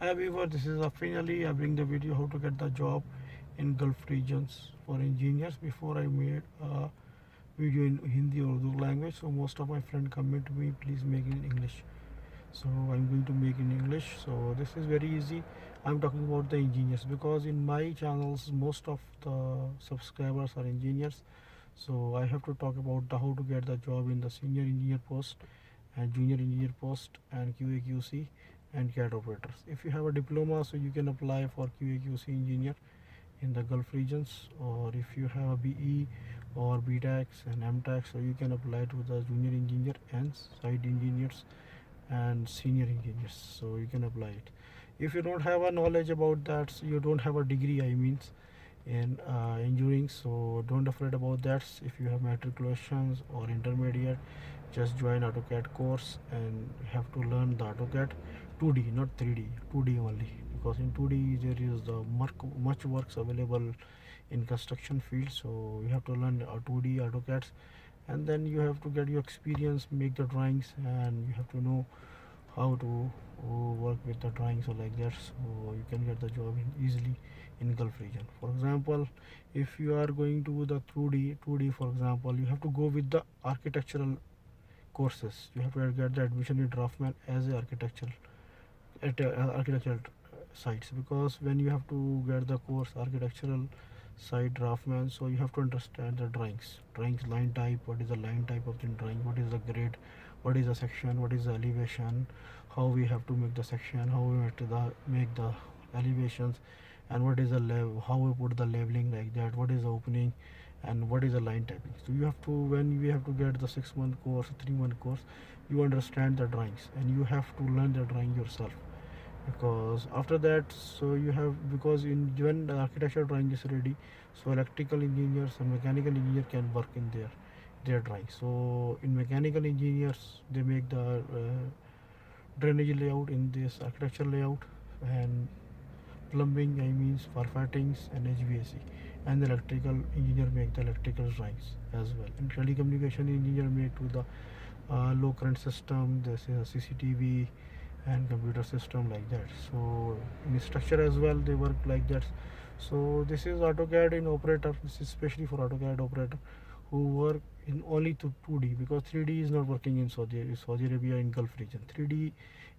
Hi viewer, this is AfreenAli. I bring the video how to get the job in Gulf regions for engineers. Before I made a video in Hindi or Urdu language, so most of my friends comment to me, please make it in English. So I'm going to make in English. So this is very easy. I'm talking about the engineers because in my channels most of the subscribers are engineers. So I have to talk about the how to get the job in the senior engineer post and junior engineer post and QA/QC and CAD operators. If you have a diploma, so you can apply for QA/QC engineer in the Gulf regions, or if you have a BE or BTEX and MTEX, so you can apply to the junior engineer and site engineers and senior engineers, so you can apply it. If you don't have a knowledge about that, so you don't have a degree, I means in engineering, so don't afraid about that. If you have matriculations or intermediate, just join AutoCAD course and have to learn the AutoCAD 2D, not 3D, 2D only, because in 2D there is the much works available in construction field, so you have to learn 2D AutoCADs, and then you have to get your experience, make the drawings, and you have to know how to work with the drawings or like that, so you can get the job easily in Gulf region. For example, if you are going to the 2D, for example, you have to go with the architectural courses. You have to get the admission in draftman as a architectural at architectural sites, because when you have to get the course architectural site draftman, so you have to understand the drawings line type, what is the line type of the drawing, what is the grade, what is the section, what is the elevation, how we have to make the section, how we have to make the elevations, and what is the level, how we put the leveling like that, what is the opening, and what is the line typing. So you have to, when we have to get the 6-month course, 3-month course, you understand the drawings and you have to learn the drawing yourself, because after that, so you have, because in when the architecture drawing is ready, so electrical engineers and mechanical engineer can work in their drawing. So in mechanical engineers, they make the drainage layout in this architecture layout, and plumbing, I means firefighting and HVAC, and the electrical engineer make the electrical drawings as well, and telecommunication engineer make to the low current system, this is a CCTV and computer system like that. So in structure as well they work like that. So this is AutoCAD in operator, this is especially for AutoCAD operator who work in only to 2D, because 3D is not working in Saudi Arabia in Gulf region. 3D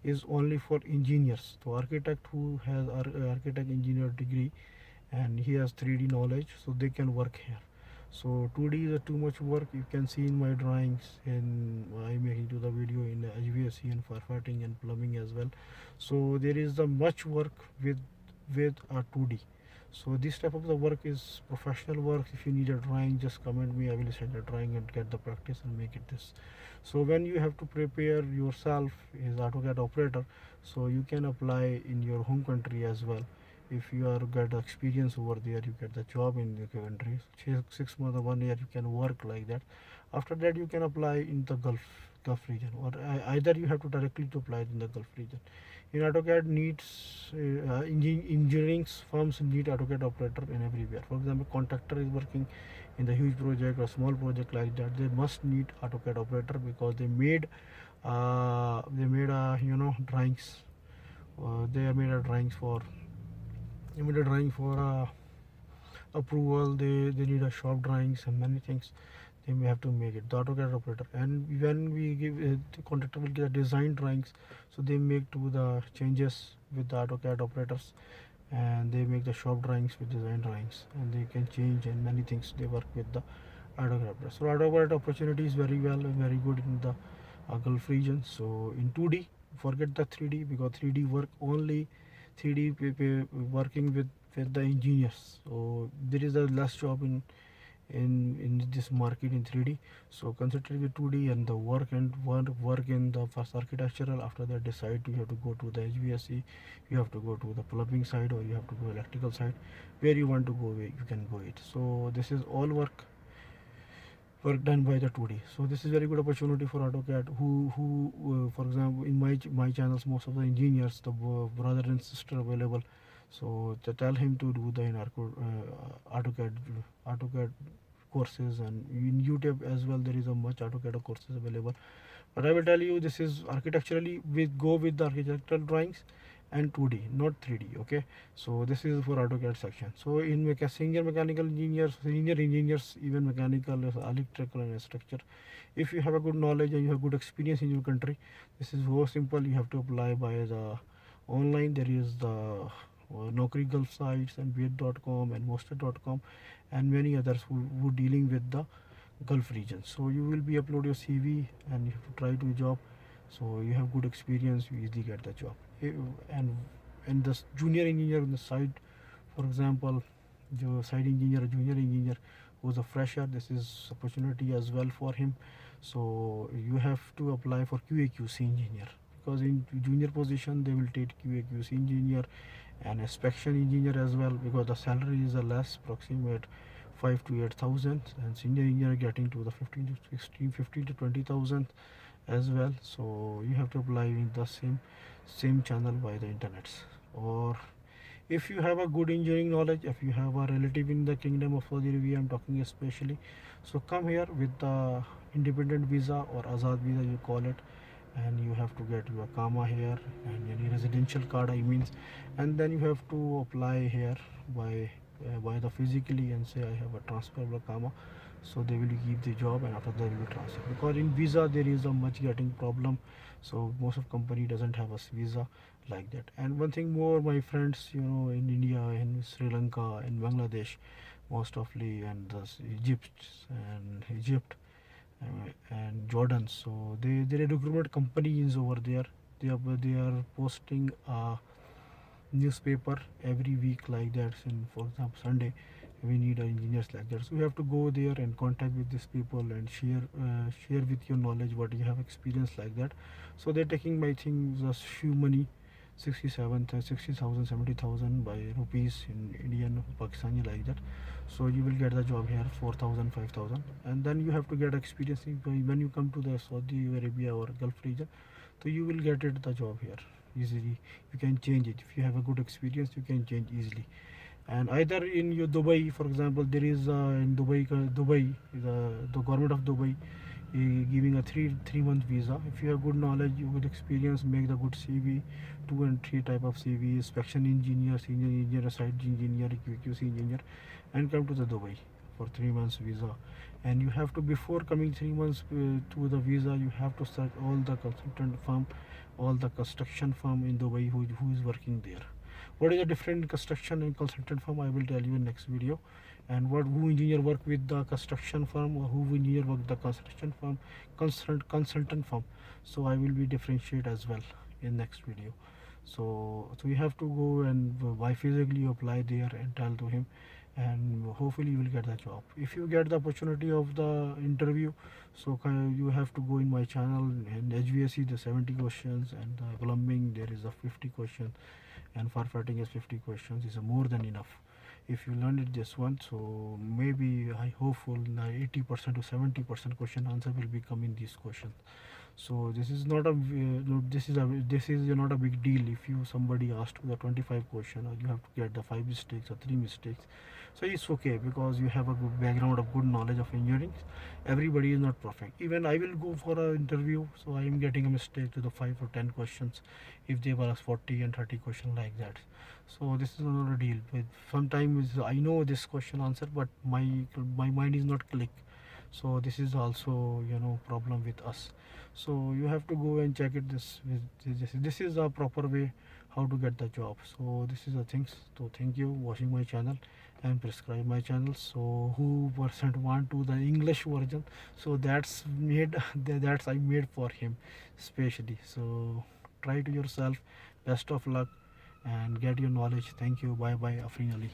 is only for engineers, so architect who has architect engineer degree and he has 3D knowledge, so they can work here. So 2D is too much work. You can see in my drawings, and I making to the video in HVAC and firefighting and plumbing as well. So there is the much work with a 2D. So this type of the work is professional work. If you need a drawing, just comment me, I will send a drawing and get the practice and make it this. So when you have to prepare yourself as AutoCAD operator, so you can apply in your home country as well. If you are get experience over there, you get the job in the country. 6 months or 1 year you can work like that. After that you can apply in the Gulf region, or either you have to directly to apply in the Gulf region. In AutoCAD needs engineering firms need AutoCAD operator in everywhere. For example, contractor is working in the huge project or small project like that, they must need AutoCAD operator, because they made drawings. They made a drawings for approval. They need a shop drawings and many things. They may have to make it the AutoCAD operator, and when we give the contractor will get a design drawings, so they make to the changes with the AutoCAD operators, and they make the shop drawings with design drawings, and they can change and many things. They work with the AutoCAD operator. So AutoCAD opportunity is very well and very good in the Gulf region. So in 2D, forget the 3D, because 3D work only 3D working with the engineers. So there is a less job in this market in 3D. So consider with 2D and the work in the first architectural. After that, decide you have to go to the HVAC, you have to go to the plumbing side, or you have to go electrical side. Where you want to go, you can go it. So this is all work done by the 2D. So this is very good opportunity for AutoCAD. Who for example, in my channels, most of the engineers, the brother and sister available. So to tell him to do the AutoCAD courses, and in YouTube as well there is a much AutoCAD courses available. But I will tell you, this is architecturally we go with the architectural drawings, and 2D, not 3D. Okay, so this is for AutoCAD section. So in senior mechanical engineers, senior engineers, even mechanical, electrical and structure, if you have a good knowledge and you have good experience in your country, this is so simple. You have to apply by the online. There is the Naukri Gulf sites and Bid.com and Monster.com and many others who dealing with the Gulf region. So you will be upload your CV and you have to try to job. So you have good experience, you easily get the job. And the junior engineer on the side, for example, the side engineer, junior engineer who's a fresher, this is opportunity as well for him. So you have to apply for QA/QC engineer, because in junior position they will take QA/QC engineer and inspection engineer as well, because the salary is a less, approximate 5 to 8,000, and senior engineer getting to the 15 to 16, 15 to 20,000 as well. So you have to apply in the same channel by the internet. Or if you have a good engineering knowledge, if you have a relative in the kingdom of Saudi Arabia, I'm talking especially, so come here with the independent visa or Azad visa you call it, and you have to get your Kama here and any residential card I means, and then you have to apply here by the physically and say I have a transferable Kama, so they will give the job and after that will transfer, because in visa there is a much getting problem, so most of company doesn't have a visa like that. And one thing more, my friends, in India, in Sri Lanka, in Bangladesh, most ofly, and Egypt and Jordan. So there are recruitment companies over there. They are posting a newspaper every week like that. In, for example, Sunday, we need engineers like that. So you have to go there and contact with these people and share with your knowledge what you have experienced like that. So they're taking my thing just few money, 60,000 70,000 by rupees in Indian Pakistani like that. So you will get the job here 4,000 5,000, and then you have to get experience when you come to the Saudi Arabia or Gulf region. So you will get it the job here easily. You can change it if you have a good experience. You can change easily. And either in your Dubai, for example, there is in Dubai, the government of Dubai giving a three month visa. If you have good knowledge, you good experience, make the good CV, 2 and 3 type of CV, inspection engineer, senior engineer, site engineer, QC engineer, and come to the Dubai for 3 months visa. And you have to, before coming 3 months to the visa, you have to search all the consultant firm, all the construction firm in Dubai who is working there. What is the different construction and consultant firm, I will tell you in next video. And who engineer work with the construction firm, or who engineer work the construction firm, consultant firm. So I will be differentiate as well in next video. So you have to go and by physically apply there and tell to him, and hopefully you will get the job. If you get the opportunity of the interview, so you have to go in my channel, and HVAC the 70 questions, and the plumbing there is a 50 question, and firefighting is 50 questions, is more than enough if you learn it this one. So maybe I hopeful 80% to 70% question answer will be coming these questions. So this is not a no, this is not a big deal. If you somebody asked the 25 question, or you have to get the 5 mistakes or 3 mistakes, so it's okay, because you have a good background of good knowledge of engineering. Everybody is not perfect. Even I will go for an interview, so I am getting a mistake to the 5 or 10 questions if they were 40 and 30 question like that. So this is not a deal. But sometimes I know this question answer, but my mind is not click. So this is also problem with us. So you have to go and check it. This is a proper way how to get the job. So this is the things. So thank you watching my channel and prescribe my channel. So who percent want to the English version, so that's made that's I made for him specially. So try to yourself. Best of luck and get your knowledge. Thank you. Bye bye, AfreenAli.